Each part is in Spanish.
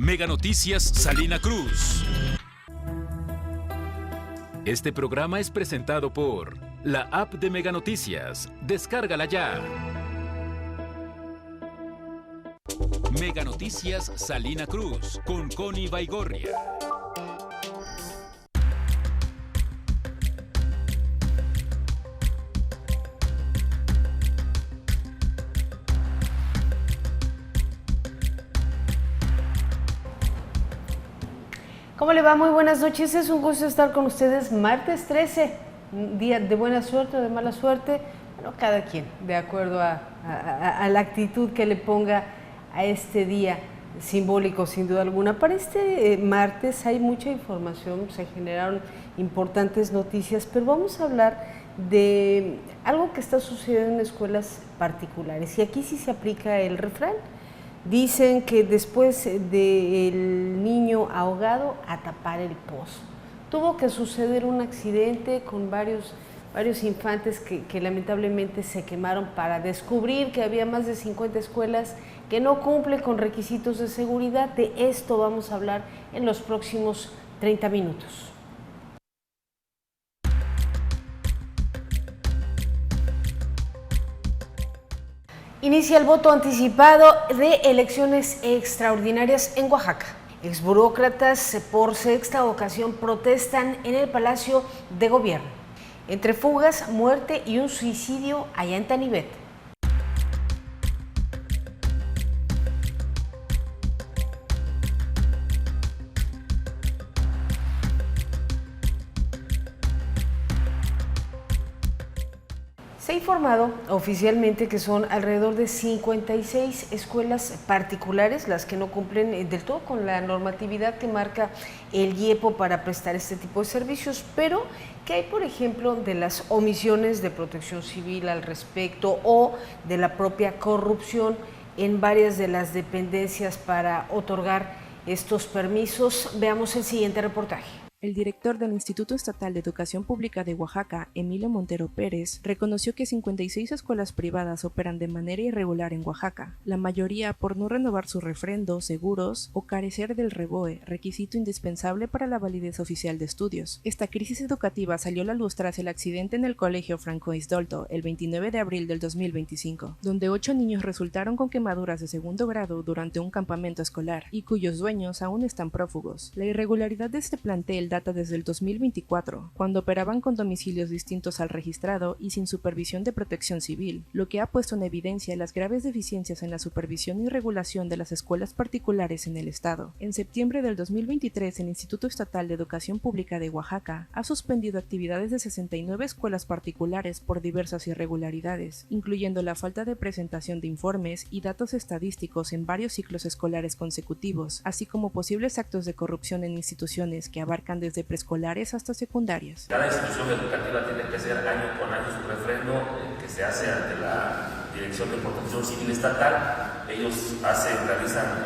Mega Noticias Salina Cruz. Este programa es presentado por la app de Mega Noticias. Descárgala ya. Mega Noticias Salina Cruz con Connie Baigorria. ¿Cómo le va? Muy buenas noches, es un gusto estar con ustedes. Martes 13, un día de buena suerte o de mala suerte, bueno, cada quien, de acuerdo a la actitud que le ponga a este día simbólico, sin duda alguna. Para este martes hay mucha información, se generaron importantes noticias, pero vamos a hablar de algo que está sucediendo en escuelas particulares, y aquí sí se aplica el refrán. Dicen que después del niño ahogado, a tapar el pozo. Tuvo que suceder un accidente con varios infantes que lamentablemente se quemaron para descubrir que había más de 50 escuelas que no cumplen con requisitos de seguridad. De esto vamos a hablar en los próximos 30 minutos. Inicia el voto anticipado de elecciones extraordinarias en Oaxaca. Exburócratas por sexta ocasión protestan en el Palacio de Gobierno. Entre fugas, muerte y un suicidio allá en Tanibet. Se ha informado oficialmente que son alrededor de 56 escuelas particulares las que no cumplen del todo con la normatividad que marca el IEPO para prestar este tipo de servicios, pero que hay, por ejemplo, de las omisiones de Protección Civil al respecto o de la propia corrupción en varias de las dependencias para otorgar estos permisos. Veamos el siguiente reportaje. El director del Instituto Estatal de Educación Pública de Oaxaca, Emilio Montero Pérez, reconoció que 56 escuelas privadas operan de manera irregular en Oaxaca, la mayoría por no renovar su refrendo, seguros o carecer del REBOE, requisito indispensable para la validez oficial de estudios. Esta crisis educativa salió a la luz tras el accidente en el Colegio Francois Dolto el 29 de abril del 2025, donde 8 niños resultaron con quemaduras de segundo grado durante un campamento escolar y cuyos dueños aún están prófugos. La irregularidad de este plantel data desde el 2024, cuando operaban con domicilios distintos al registrado y sin supervisión de Protección Civil, lo que ha puesto en evidencia las graves deficiencias en la supervisión y regulación de las escuelas particulares en el estado. En septiembre del 2023, el Instituto Estatal de Educación Pública de Oaxaca ha suspendido actividades de 69 escuelas particulares por diversas irregularidades, incluyendo la falta de presentación de informes y datos estadísticos en varios ciclos escolares consecutivos, así como posibles actos de corrupción en instituciones que abarcan desde preescolares hasta secundarias. Cada institución educativa tiene que hacer año con año su refrendo que se hace ante la Dirección de Protección Civil Estatal. Ellos realizan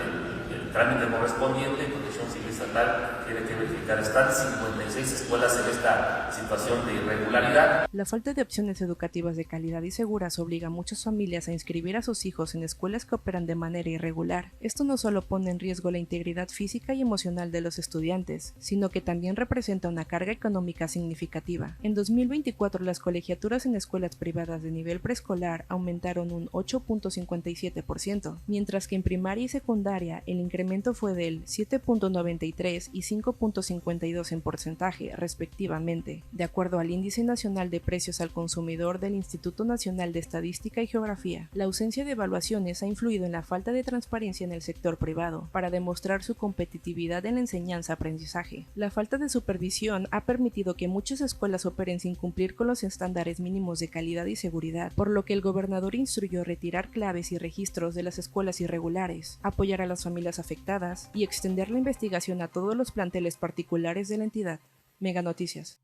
el trámite correspondiente. Protección Civil Estatal tiene que verificar, están 56 escuelas en esta situación de irregularidad. La falta de opciones educativas de calidad y seguras obliga a muchas familias a inscribir a sus hijos en escuelas que operan de manera irregular. Esto no solo pone en riesgo la integridad física y emocional de los estudiantes, sino que también representa una carga económica significativa. En 2024, las colegiaturas en escuelas privadas de nivel preescolar aumentaron un 8.57%, mientras que en primaria y secundaria el incremento fue del 7.93 y 5.52 en porcentaje, respectivamente, de acuerdo al Índice Nacional de Precios al Consumidor del Instituto Nacional de Estadística y Geografía. La ausencia de evaluaciones ha influido en la falta de transparencia en el sector privado para demostrar su competitividad en la enseñanza-aprendizaje. La falta de supervisión ha permitido que muchas escuelas operen sin cumplir con los estándares mínimos de calidad y seguridad, por lo que el gobernador instruyó retirar claves y registros de las escuelas irregulares, apoyar a las familias afectadas y extender la investigación a todos los planteles particulares de la entidad. Mega Noticias.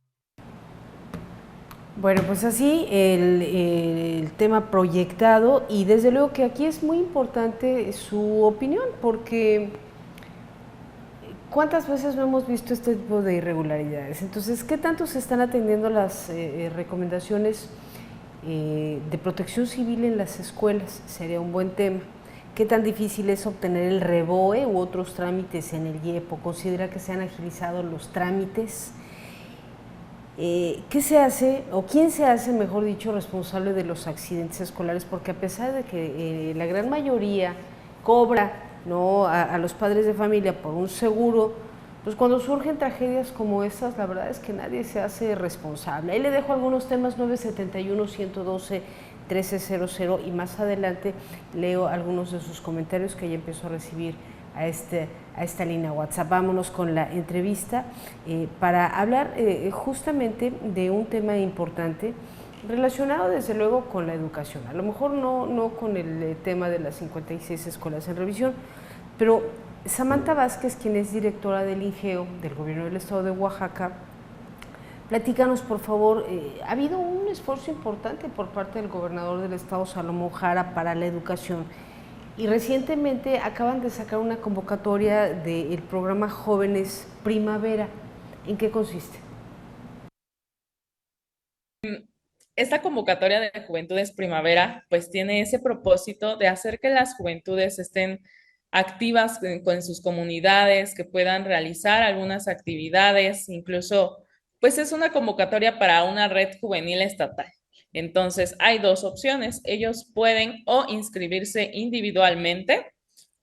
Bueno, pues así el tema proyectado, y desde luego que aquí es muy importante su opinión, porque ¿cuántas veces no hemos visto este tipo de irregularidades? Entonces, ¿qué tanto se están atendiendo las recomendaciones de Protección Civil en las escuelas? Sería un buen tema. ¿Qué tan difícil es obtener el REBOE u otros trámites en el IEPO? ¿Considera que se han agilizado los trámites? ¿Qué se hace, o quién se hace, mejor dicho, responsable de los accidentes escolares? Porque a pesar de que la gran mayoría cobra, ¿no?, a los padres de familia por un seguro, pues cuando surgen tragedias como estas, la verdad es que nadie se hace responsable. Ahí le dejo algunos temas: 971-112-1300, y más adelante leo algunos de sus comentarios que ya empezó a recibir a esta línea WhatsApp. Vámonos con la entrevista para hablar justamente de un tema importante relacionado desde luego con la educación. A lo mejor no con el tema de las 56 escuelas en revisión, pero Samantha Vázquez, quien es directora del INGEO, del Gobierno del Estado de Oaxaca, platícanos por favor. Ha habido un esfuerzo importante por parte del gobernador del Estado, Salomón Jara, para la educación. Y recientemente acaban de sacar una convocatoria del programa Jóvenes Primavera. ¿En qué consiste? Esta convocatoria de Juventudes Primavera pues tiene ese propósito de hacer que las juventudes estén activas con sus comunidades, que puedan realizar algunas actividades, incluso pues es una convocatoria para una red juvenil estatal. Entonces hay dos opciones: ellos pueden o inscribirse individualmente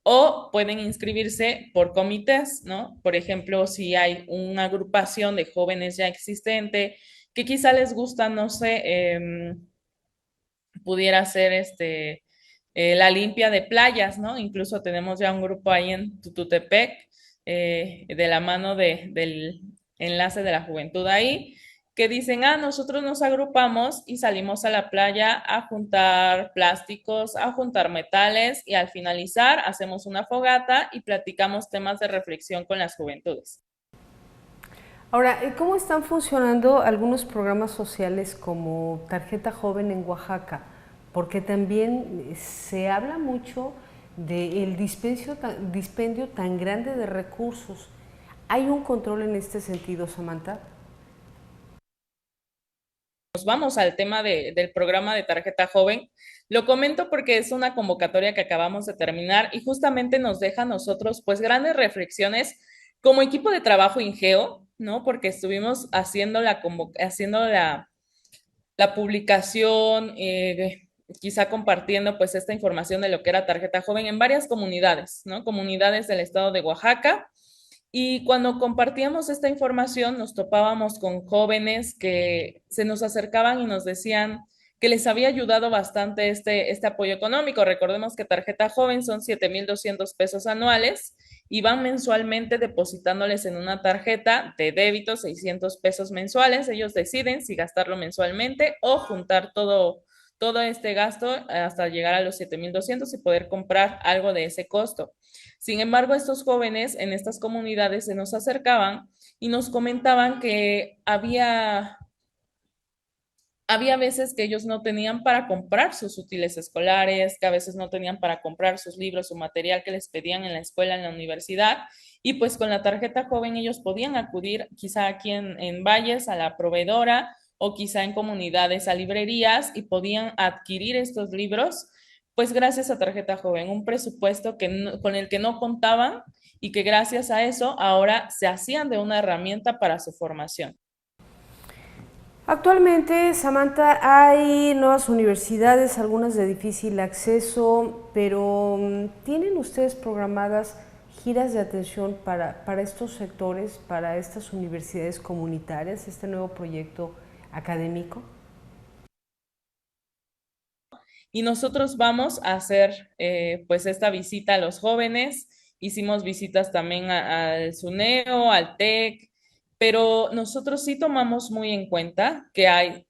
o pueden inscribirse por comités, ¿no? Por ejemplo, si hay una agrupación de jóvenes ya existente que quizá les gusta, no sé, pudiera ser la limpia de playas, ¿no? Incluso tenemos ya un grupo ahí en Tututepec, de la mano del enlace de la juventud ahí, que dicen, nosotros nos agrupamos y salimos a la playa a juntar plásticos, a juntar metales, y al finalizar hacemos una fogata y platicamos temas de reflexión con las juventudes. Ahora, ¿cómo están funcionando algunos programas sociales como Tarjeta Joven en Oaxaca? Porque también se habla mucho del dispendio tan grande de recursos. ¿Hay un control en este sentido, Samantha? Nos vamos al tema del programa de Tarjeta Joven. Lo comento porque es una convocatoria que acabamos de terminar y justamente nos deja a nosotros pues grandes reflexiones como equipo de trabajo INGEO, ¿no? Porque estuvimos haciendo la publicación, quizá compartiendo pues esta información de lo que era Tarjeta Joven en varias comunidades, ¿no? Comunidades del estado de Oaxaca. Y cuando compartíamos esta información nos topábamos con jóvenes que se nos acercaban y nos decían que les había ayudado bastante este apoyo económico. Recordemos que Tarjeta Joven son 7,200 pesos anuales y van mensualmente depositándoles en una tarjeta de débito 600 pesos mensuales. Ellos deciden si gastarlo mensualmente o juntar todo este gasto hasta llegar a los 7,200 y poder comprar algo de ese costo. Sin embargo, estos jóvenes en estas comunidades se nos acercaban y nos comentaban que había veces que ellos no tenían para comprar sus útiles escolares, que a veces no tenían para comprar sus libros, su material que les pedían en la escuela, en la universidad, y pues con la tarjeta joven ellos podían acudir quizá aquí en Valles a la proveedora o quizá en comunidades a librerías y podían adquirir estos libros, pues gracias a Tarjeta Joven, un presupuesto con el que no contaban y que gracias a eso ahora se hacían de una herramienta para su formación. Actualmente, Samantha, hay nuevas universidades, algunas de difícil acceso, pero ¿tienen ustedes programadas giras de atención para estos sectores, para estas universidades comunitarias, este nuevo proyecto académico? Y nosotros vamos a hacer pues esta visita a los jóvenes. Hicimos visitas también al SUNEO, al TEC, pero nosotros sí tomamos muy en cuenta que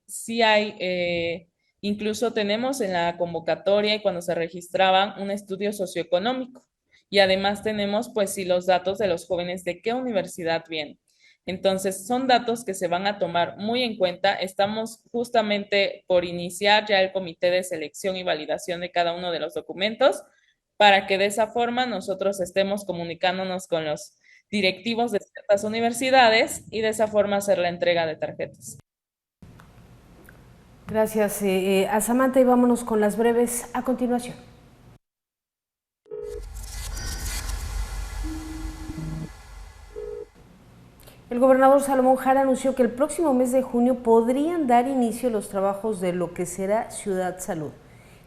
incluso tenemos en la convocatoria y cuando se registraban un estudio socioeconómico. Y además tenemos pues sí los datos de los jóvenes de qué universidad vienen. Entonces, son datos que se van a tomar muy en cuenta. Estamos justamente por iniciar ya el comité de selección y validación de cada uno de los documentos para que de esa forma nosotros estemos comunicándonos con los directivos de ciertas universidades y de esa forma hacer la entrega de tarjetas. Gracias a Samantha, y vámonos con las breves a continuación. El gobernador Salomón Jara anunció que el próximo mes de junio podrían dar inicio los trabajos de lo que será Ciudad Salud,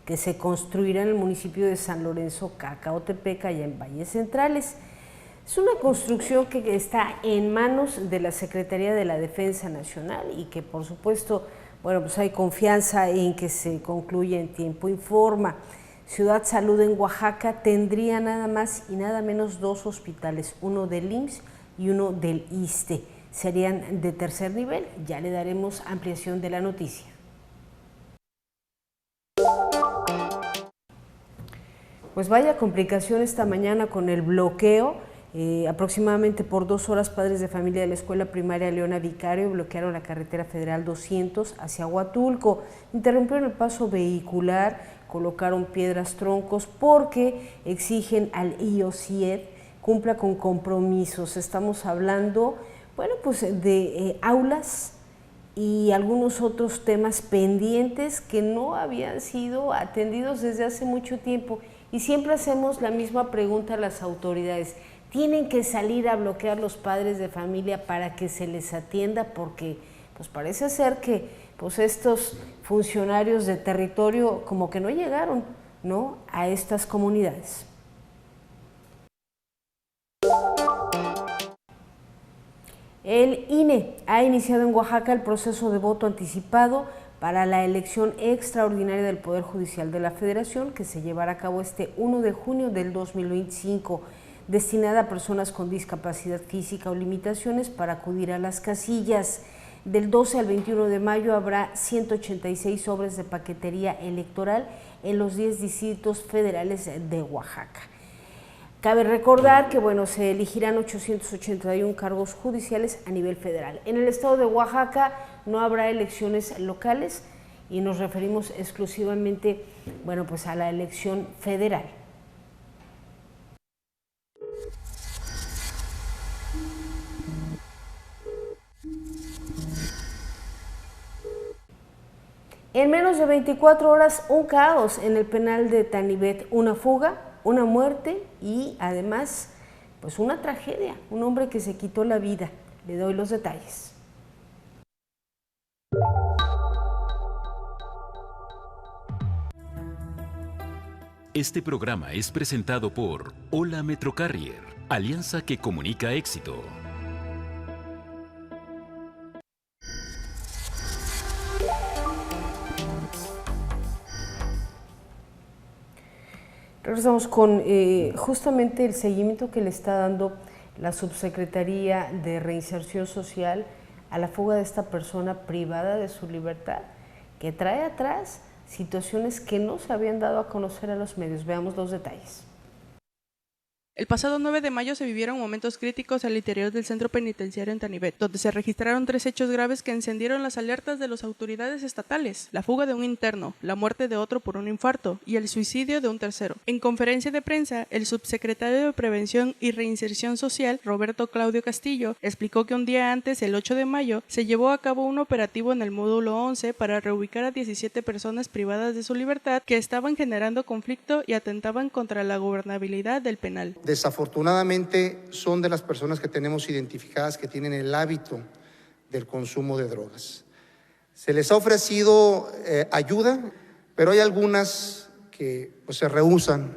que se construirá en el municipio de San Lorenzo, Cacaotepec, allá en Valles Centrales. Es una construcción que está en manos de la Secretaría de la Defensa Nacional y que, por supuesto, bueno, pues hay confianza en que se concluya en tiempo y forma. Ciudad Salud en Oaxaca tendría nada más y nada menos 2 hospitales, uno del IMSS y uno del ISSSTE. Serían de tercer nivel. Ya le daremos ampliación de la noticia. Pues vaya complicación esta mañana con el bloqueo. Aproximadamente por 2 horas padres de familia de la escuela primaria Leona Vicario bloquearon la carretera federal 200 hacia Huatulco, interrumpieron el paso vehicular, colocaron piedras, troncos, porque exigen al IOCIED cumpla con compromisos. Estamos hablando, bueno, pues de aulas y algunos otros temas pendientes que no habían sido atendidos desde hace mucho tiempo. Y siempre hacemos la misma pregunta a las autoridades. ¿Tienen que salir a bloquear los padres de familia para que se les atienda? Porque pues parece ser que pues estos funcionarios de territorio como que no llegaron, ¿no?, a estas comunidades. El INE ha iniciado en Oaxaca el proceso de voto anticipado para la elección extraordinaria del Poder Judicial de la Federación, que se llevará a cabo este 1 de junio del 2025, destinada a personas con discapacidad física o limitaciones para acudir a las casillas. Del 12 al 21 de mayo habrá 186 sobres de paquetería electoral en los 10 distritos federales de Oaxaca. Cabe recordar que bueno, se elegirán 881 cargos judiciales a nivel federal. En el estado de Oaxaca no habrá elecciones locales y nos referimos exclusivamente, bueno, pues a la elección federal. En menos de 24 horas, un caos en el penal de Tanibet, una fuga, una muerte y además, pues una tragedia, un hombre que se quitó la vida. Le doy los detalles. Este programa es presentado por Hola Metrocarrier, alianza que comunica éxito. Regresamos con justamente el seguimiento que le está dando la Subsecretaría de Reinserción Social a la fuga de esta persona privada de su libertad, que trae atrás situaciones que no se habían dado a conocer a los medios. Veamos los detalles. El pasado 9 de mayo se vivieron momentos críticos al interior del centro penitenciario en Tanibet, donde se registraron 3 hechos graves que encendieron las alertas de las autoridades estatales: la fuga de un interno, la muerte de otro por un infarto y el suicidio de un tercero. En conferencia de prensa, el subsecretario de Prevención y Reinserción Social, Roberto Claudio Castillo, explicó que un día antes, el 8 de mayo, se llevó a cabo un operativo en el módulo 11 para reubicar a 17 personas privadas de su libertad que estaban generando conflicto y atentaban contra la gobernabilidad del penal. Desafortunadamente son de las personas que tenemos identificadas que tienen el hábito del consumo de drogas. Se les ha ofrecido ayuda, pero hay algunas que se rehúsan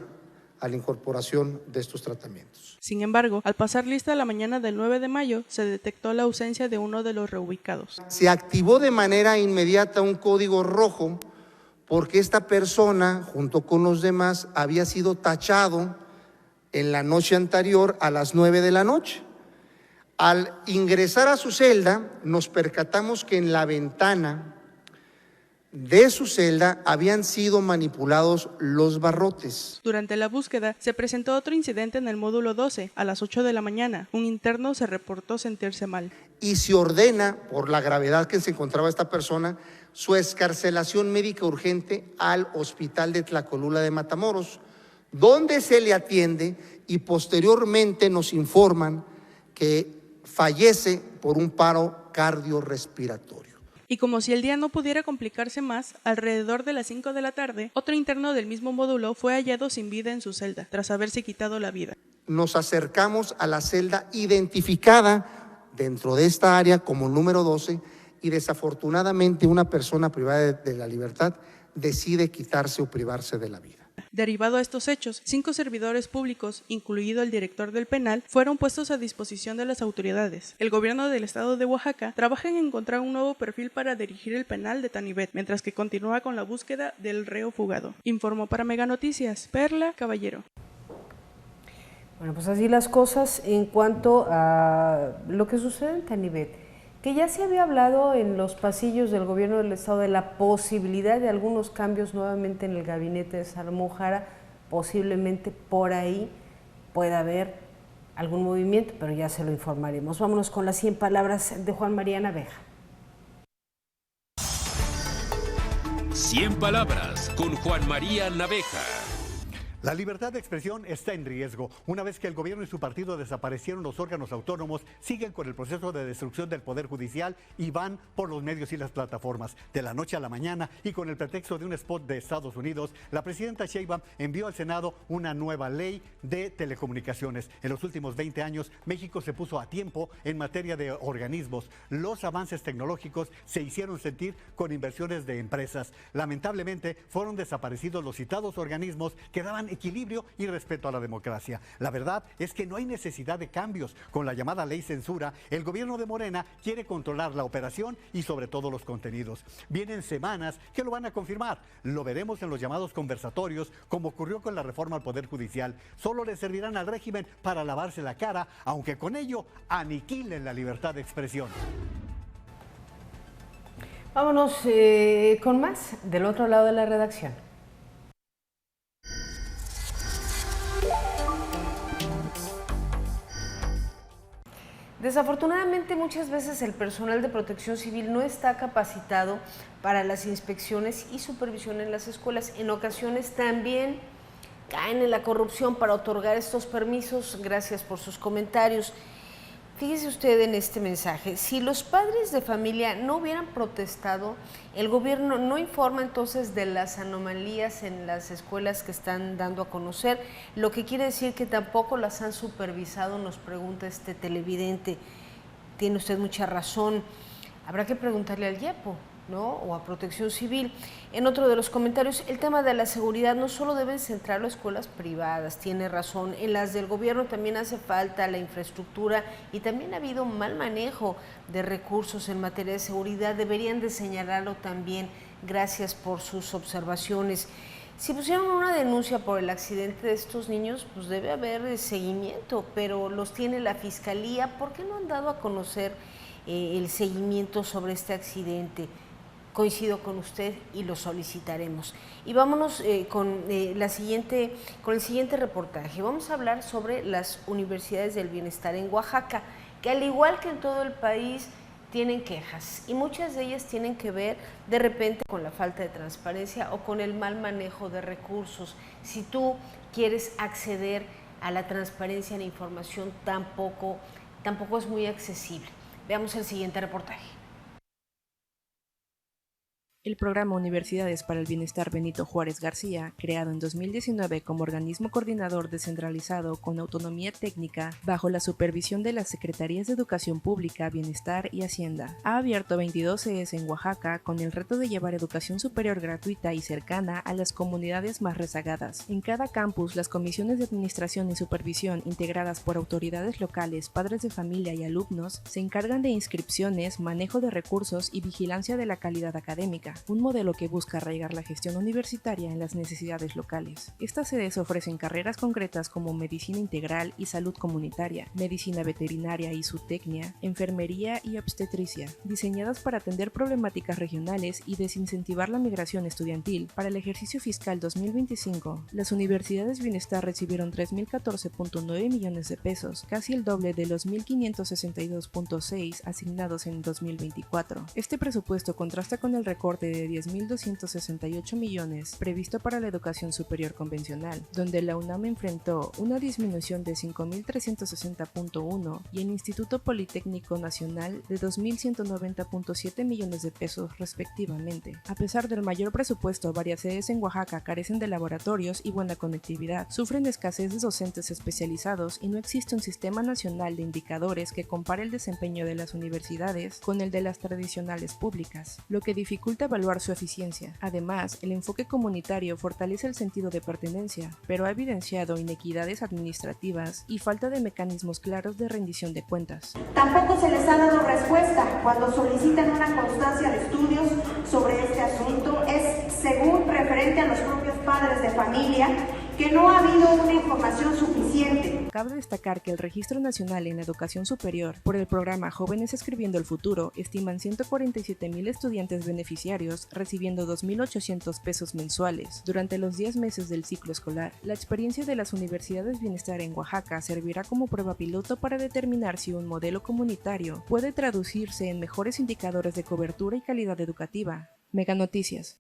a la incorporación de estos tratamientos. Sin embargo, al pasar lista la mañana del 9 de mayo, se detectó la ausencia de uno de los reubicados. Se activó de manera inmediata un código rojo porque esta persona, junto con los demás, había sido tachado en la noche anterior a las 9 de la noche. Al ingresar a su celda, nos percatamos que en la ventana de su celda habían sido manipulados los barrotes. Durante la búsqueda, se presentó otro incidente en el módulo 12, a las 8 de la mañana. Un interno se reportó sentirse mal. Y se ordena, por la gravedad que se encontraba esta persona, su excarcelación médica urgente al hospital de Tlacolula de Matamoros, donde se le atiende y posteriormente nos informan que fallece por un paro cardiorrespiratorio. Y como si el día no pudiera complicarse más, alrededor de las 5 de la tarde, otro interno del mismo módulo fue hallado sin vida en su celda, tras haberse quitado la vida. Nos acercamos a la celda identificada dentro de esta área como número 12 y desafortunadamente una persona privada de la libertad decide quitarse o privarse de la vida. Derivado a estos hechos, 5 servidores públicos, incluido el director del penal, fueron puestos a disposición de las autoridades. El gobierno del estado de Oaxaca trabaja en encontrar un nuevo perfil para dirigir el penal de Tanibet, mientras que continúa con la búsqueda del reo fugado. Informó para Mega Noticias, Perla Caballero. Bueno, pues así las cosas en cuanto a lo que sucede en Tanibet, que ya se había hablado en los pasillos del gobierno del estado de la posibilidad de algunos cambios nuevamente en el gabinete de Salomón Jara. Posiblemente por ahí pueda haber algún movimiento, pero ya se lo informaremos. Vámonos con las 100 palabras de Juan María Naveja. 100 palabras con Juan María Naveja. La libertad de expresión está en riesgo. Una vez que el gobierno y su partido desaparecieron los órganos autónomos, siguen con el proceso de destrucción del Poder Judicial y van por los medios y las plataformas. De la noche a la mañana y con el pretexto de un spot de Estados Unidos, la presidenta Sheinbaum envió al Senado una nueva ley de telecomunicaciones. En los últimos 20 años, México se puso a tiempo en materia de organismos. Los avances tecnológicos se hicieron sentir con inversiones de empresas. Lamentablemente, fueron desaparecidos los citados organismos que daban equilibrio y respeto a la democracia. La verdad es que no hay necesidad de cambios. Con la llamada ley censura, el gobierno de Morena quiere controlar la operación y sobre todo los contenidos. Vienen semanas que lo van a confirmar. Lo veremos en los llamados conversatorios, como ocurrió con la reforma al Poder Judicial. Solo le servirán al régimen para lavarse la cara, aunque con ello aniquilen la libertad de expresión. Vámonos con más del otro lado de la redacción. Desafortunadamente, muchas veces el personal de protección civil no está capacitado para las inspecciones y supervisión en las escuelas. En ocasiones también caen en la corrupción para otorgar estos permisos. Gracias por sus comentarios. Fíjese usted en este mensaje, si los padres de familia no hubieran protestado, el gobierno no informa entonces de las anomalías en las escuelas que están dando a conocer, lo que quiere decir que tampoco las han supervisado, nos pregunta este televidente. Tiene usted mucha razón, habrá que preguntarle al IEPO, ¿no? O a Protección Civil. En otro de los comentarios, el tema de la seguridad no solo deben centrarlo a escuelas privadas, tiene razón, en las del gobierno también hace falta la infraestructura y también ha habido mal manejo de recursos en materia de seguridad, deberían de señalarlo también. Gracias por sus observaciones. Si pusieron una denuncia por el accidente de estos niños, pues debe haber seguimiento, pero los tiene la Fiscalía. ¿Por qué no han dado a conocer el seguimiento sobre este accidente? Coincido con usted y lo solicitaremos. Y vámonos con el siguiente reportaje. Vamos a hablar sobre las universidades del bienestar en Oaxaca, que al igual que en todo el país tienen quejas y muchas de ellas tienen que ver de repente con la falta de transparencia o con el mal manejo de recursos. Si tú quieres acceder a la transparencia en la información, tampoco es muy accesible. Veamos el siguiente reportaje. El programa Universidades para el Bienestar Benito Juárez García, creado en 2019 como organismo coordinador descentralizado con autonomía técnica bajo la supervisión de las Secretarías de Educación Pública, Bienestar y Hacienda, ha abierto 22 CEs en Oaxaca con el reto de llevar educación superior gratuita y cercana a las comunidades más rezagadas. En cada campus, las comisiones de administración y supervisión integradas por autoridades locales, padres de familia y alumnos se encargan de inscripciones, manejo de recursos y vigilancia de la calidad académica. Un modelo que busca arraigar la gestión universitaria en las necesidades locales. Estas sedes ofrecen carreras concretas como medicina integral y salud comunitaria, medicina veterinaria y zootecnia, enfermería y obstetricia, diseñadas para atender problemáticas regionales y desincentivar la migración estudiantil. Para el ejercicio fiscal 2025, las universidades bienestar recibieron 3.014.9 millones de pesos, casi el doble de los 1.562.6 asignados en 2024. Este presupuesto contrasta con el recorte importe de 10.268 millones previsto para la educación superior convencional, donde la UNAM enfrentó una disminución de 5.360.1 y el Instituto Politécnico Nacional de 2.190.7 millones de pesos respectivamente. A pesar del mayor presupuesto, varias sedes en Oaxaca carecen de laboratorios y buena conectividad, sufren escasez de docentes especializados y no existe un sistema nacional de indicadores que compare el desempeño de las universidades con el de las tradicionales públicas, lo que dificulta evaluar su eficiencia. Además, el enfoque comunitario fortalece el sentido de pertenencia, pero ha evidenciado inequidades administrativas y falta de mecanismos claros de rendición de cuentas. Tampoco se les ha dado respuesta cuando solicitan una constancia de estudios sobre este asunto. Es según referente a los propios padres de familia que no ha habido una información suficiente. Cabe destacar que el Registro Nacional en Educación Superior por el programa Jóvenes Escribiendo el Futuro estiman 147,000 estudiantes beneficiarios recibiendo 2.800 pesos mensuales durante los 10 meses del ciclo escolar. La experiencia de las universidades Bienestar en Oaxaca servirá como prueba piloto para determinar si un modelo comunitario puede traducirse en mejores indicadores de cobertura y calidad educativa. Mega Noticias.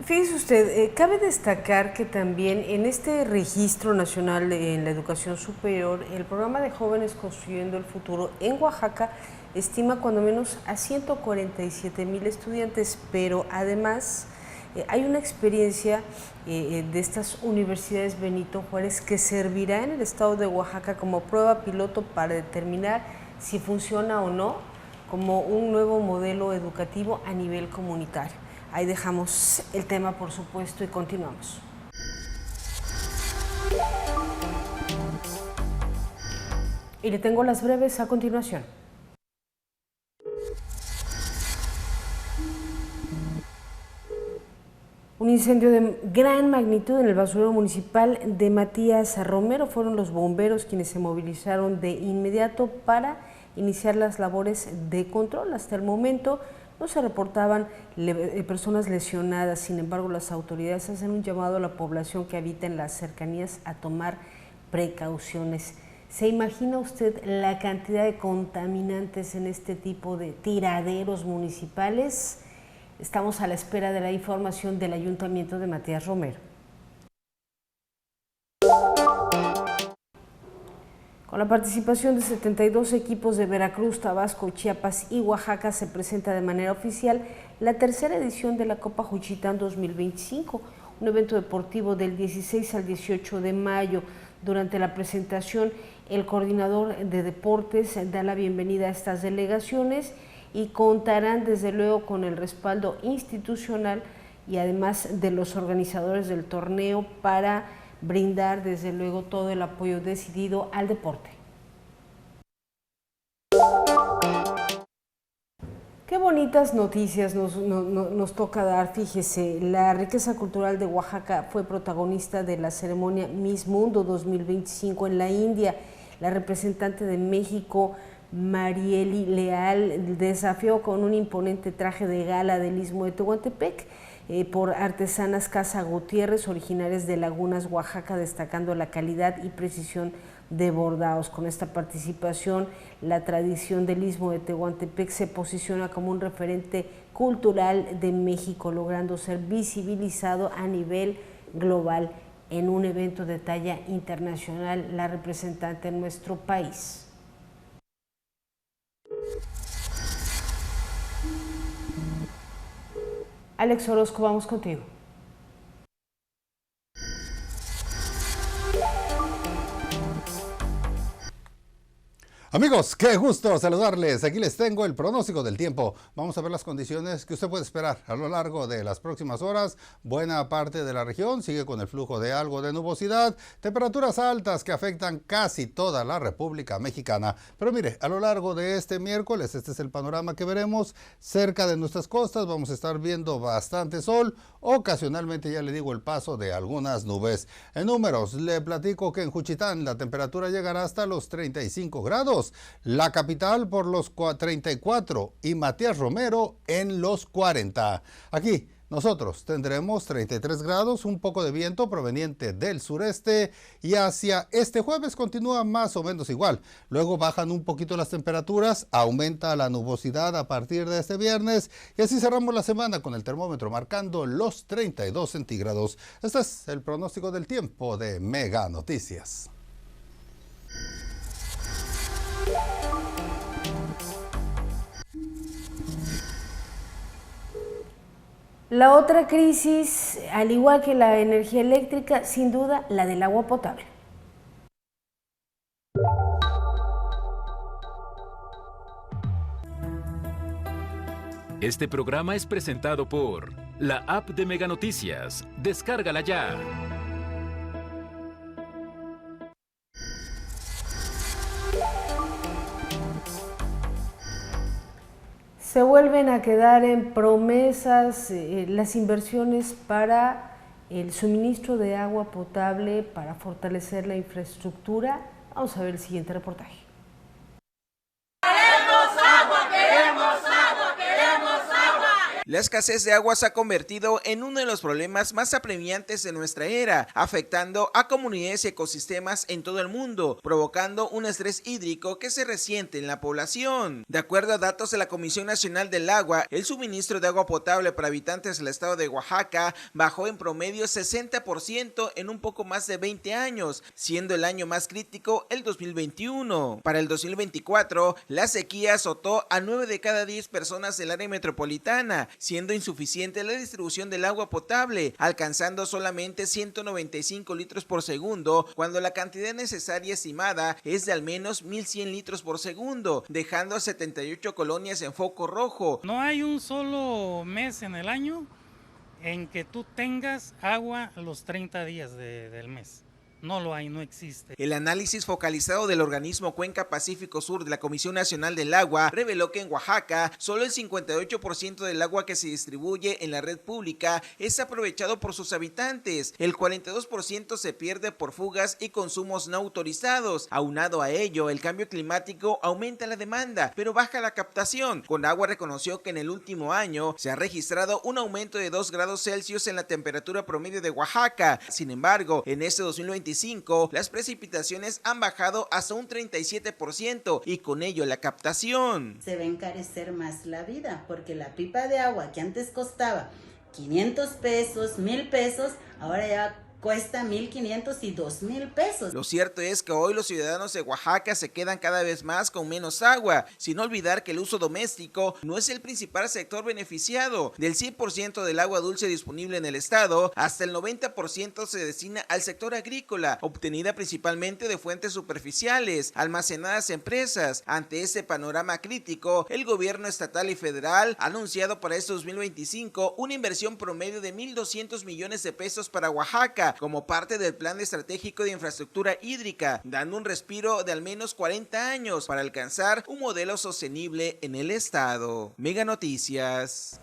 Fíjese usted, cabe destacar que también en este Registro Nacional en la Educación Superior, el programa de Jóvenes Construyendo el Futuro en Oaxaca estima cuando menos a 147,000 estudiantes, pero además hay una experiencia de estas universidades Benito Juárez que servirá en el estado de Oaxaca como prueba piloto para determinar si funciona o no como un nuevo modelo educativo a nivel comunitario. Ahí dejamos el tema, por supuesto, y continuamos. Y le tengo las breves a continuación. Un incendio de gran magnitud en el basurero municipal de Matías Romero. Fueron los bomberos quienes se movilizaron de inmediato para iniciar las labores de control. Hasta el momento no se reportaban personas lesionadas, sin embargo las autoridades hacen un llamado a la población que habita en las cercanías a tomar precauciones. ¿Se imagina usted la cantidad de contaminantes en este tipo de tiraderos municipales? Estamos a la espera de la información del Ayuntamiento de Matías Romero. Con la participación de 72 equipos de Veracruz, Tabasco, Chiapas y Oaxaca se presenta de manera oficial la tercera edición de la Copa Juchitán 2025, un evento deportivo del 16 al 18 de mayo. Durante la presentación, el coordinador de deportes da la bienvenida a estas delegaciones y contarán desde luego con el respaldo institucional y además de los organizadores del torneo para brindar desde luego todo el apoyo decidido al deporte. Qué bonitas noticias nos toca dar. Fíjese, la riqueza cultural de Oaxaca fue protagonista de la ceremonia Miss Mundo 2025 en la India. La representante de México, Marieli Leal, desafió con un imponente traje de gala del Istmo de Tehuantepec por artesanas Casa Gutiérrez, originarias de Lagunas, Oaxaca, destacando la calidad y precisión de bordados. Con esta participación, la tradición del Istmo de Tehuantepec se posiciona como un referente cultural de México, logrando ser visibilizado a nivel global en un evento de talla internacional, la representante en nuestro país. Alex Orozco, vamos contigo. Amigos, qué gusto saludarles. Aquí les tengo el pronóstico del tiempo. Vamos a ver las condiciones que usted puede esperar a lo largo de las próximas horas. Buena parte de la región sigue con el flujo de algo de nubosidad, temperaturas altas que afectan casi toda la República Mexicana. Pero mire, a lo largo de este miércoles, este es el panorama que veremos. Cerca de nuestras costas vamos a estar viendo bastante sol, ocasionalmente, ya le digo, el paso de algunas nubes. En números, le platico que en Juchitán la temperatura llegará hasta los 35 grados. La capital por los 34 y Matías Romero en los 40. Aquí Nosotros tendremos 33 grados, un poco de viento proveniente del sureste y hacia este jueves continúa más o menos igual. Luego bajan un poquito las temperaturas, aumenta la nubosidad a partir de este viernes y así cerramos la semana con el termómetro marcando los 32 centígrados. Este es el pronóstico del tiempo de Mega Noticias. La otra crisis, al igual que la energía eléctrica, sin duda la del agua potable. Este programa es presentado por la app de Mega Noticias. Descárgala ya. Se vuelven a quedar en promesas las inversiones para el suministro de agua potable, para fortalecer la infraestructura. Vamos a ver el siguiente reportaje. La escasez de agua se ha convertido en uno de los problemas más apremiantes de nuestra era, afectando a comunidades y ecosistemas en todo el mundo, provocando un estrés hídrico que se resiente en la población. De acuerdo a datos de la Comisión Nacional del Agua, el suministro de agua potable para habitantes del estado de Oaxaca bajó en promedio 60% en un poco más de 20 años, siendo el año más crítico el 2021. Para el 2024, la sequía azotó a 9 de cada 10 personas del área metropolitana, siendo insuficiente la distribución del agua potable, alcanzando solamente 195 litros por segundo, cuando la cantidad necesaria estimada es de al menos 1,100 litros por segundo, dejando a 78 colonias en foco rojo. No hay un solo mes en el año en que tú tengas agua los 30 días del mes. No lo hay, no existe. El análisis focalizado del organismo Cuenca Pacífico Sur de la Comisión Nacional del Agua reveló que en Oaxaca solo el 58% del agua que se distribuye en la red pública es aprovechado por sus habitantes. El 42% se pierde por fugas y consumos no autorizados. Aunado a ello, el cambio climático aumenta la demanda, pero baja la captación. Conagua reconoció que en el último año se ha registrado un aumento de 2 grados Celsius en la temperatura promedio de Oaxaca. Sin embargo, en este 2025 las precipitaciones han bajado hasta un 37% y con ello la captación. Se va a encarecer más la vida porque la pipa de agua que antes costaba 500 pesos, 1,000 pesos, ahora ya cuesta 1,500 y 2,000 pesos. Lo cierto es que hoy los ciudadanos de Oaxaca se quedan cada vez más con menos agua, sin olvidar que el uso doméstico no es el principal sector beneficiado. Del 100% del agua dulce disponible en el estado, hasta el 90% se destina al sector agrícola, obtenida principalmente de fuentes superficiales, almacenadas en presas. Ante este panorama crítico, el gobierno estatal y federal ha anunciado para este 2025 una inversión promedio de 1,200 millones de pesos para Oaxaca, como parte del Plan Estratégico de Infraestructura Hídrica, dando un respiro de al menos 40 años para alcanzar un modelo sostenible en el estado. Mega Noticias.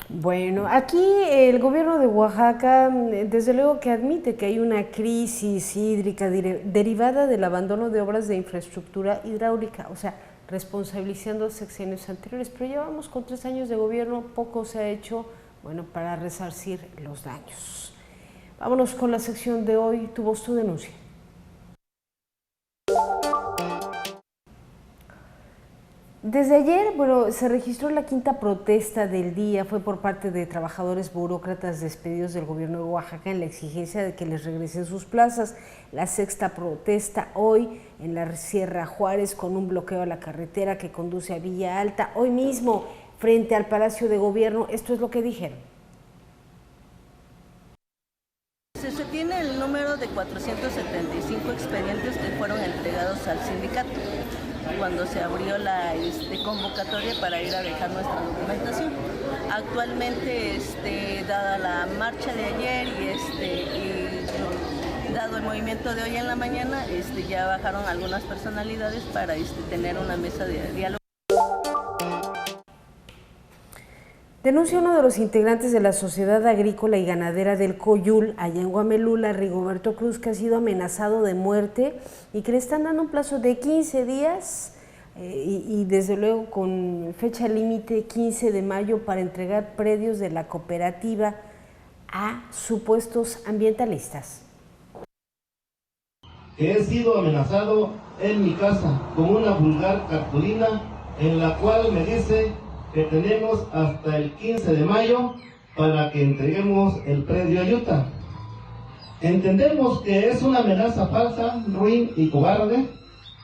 Bueno, aquí el gobierno de Oaxaca desde luego que admite que hay una crisis hídrica derivada del abandono de obras de infraestructura hidráulica, o sea, responsabilizando a sexenios anteriores, pero llevamos con 3 años de gobierno, poco se ha hecho, bueno, para resarcir los daños. Vámonos con la sección de hoy, Tu Voz, Tu Denuncia. Desde ayer, se registró la 5ª protesta del día, fue por parte de trabajadores burócratas despedidos del gobierno de Oaxaca en la exigencia de que les regresen sus plazas. La 6ª protesta hoy en la Sierra Juárez con un bloqueo a la carretera que conduce a Villa Alta, hoy mismo frente al Palacio de Gobierno. Esto es lo que dijeron. Se tiene el número de 475 expedientes que fueron entregados al sindicato cuando se abrió la convocatoria para ir a dejar nuestra documentación. Actualmente, dada la marcha de ayer y dado el movimiento de hoy en la mañana, ya bajaron algunas personalidades para tener una mesa de diálogo. Denuncia uno de los integrantes de la Sociedad Agrícola y Ganadera del Coyul, allá en Guamelula, Rigoberto Cruz, que ha sido amenazado de muerte y que le están dando un plazo de 15 días y desde luego con fecha límite 15 de mayo para entregar predios de la cooperativa a supuestos ambientalistas. He sido amenazado en mi casa con una vulgar cartulina en la cual me dice que tenemos hasta el 15 de mayo para que entreguemos el predio a Utah. Entendemos que es una amenaza falsa, ruin y cobarde,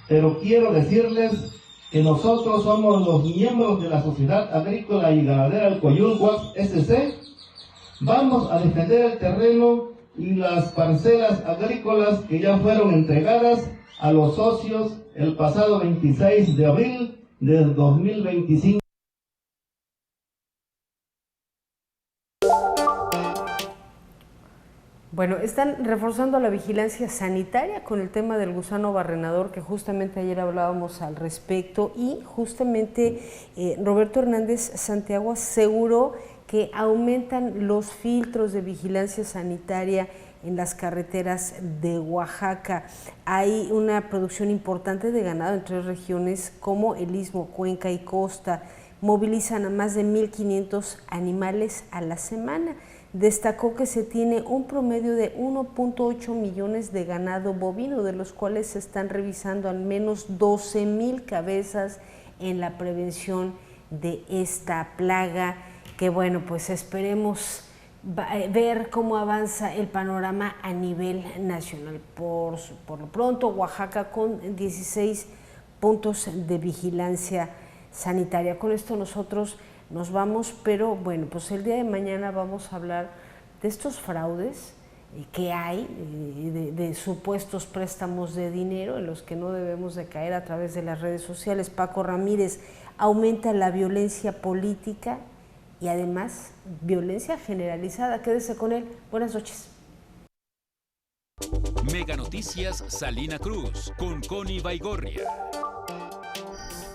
pero quiero decirles que nosotros somos los miembros de la Sociedad Agrícola y Ganadera El Coyún Guax SC. Vamos a defender el terreno y las parcelas agrícolas que ya fueron entregadas a los socios el pasado 26 de abril de 2025. Bueno, están reforzando la vigilancia sanitaria con el tema del gusano barrenador, que justamente ayer hablábamos al respecto, y justamente Roberto Hernández Santiago aseguró que aumentan los filtros de vigilancia sanitaria en las carreteras de Oaxaca. Hay una producción importante de ganado en 3 regiones como el Istmo, Cuenca y Costa. Movilizan a más de 1.500 animales a la semana. Destacó que se tiene un promedio de 1.8 millones de ganado bovino, de los cuales se están revisando al menos 12,000 cabezas en la prevención de esta plaga, que bueno, pues esperemos ver cómo avanza el panorama a nivel nacional. Por lo pronto, Oaxaca con 16 puntos de vigilancia sanitaria. Con esto nosotros nos vamos, pero bueno, pues el día de mañana vamos a hablar de estos fraudes que hay, de supuestos préstamos de dinero en los que no debemos de caer a través de las redes sociales. Paco Ramírez, aumenta la violencia política y además violencia generalizada. Quédese con él. Buenas noches. Mega Noticias Salina Cruz con Connie Baigorria.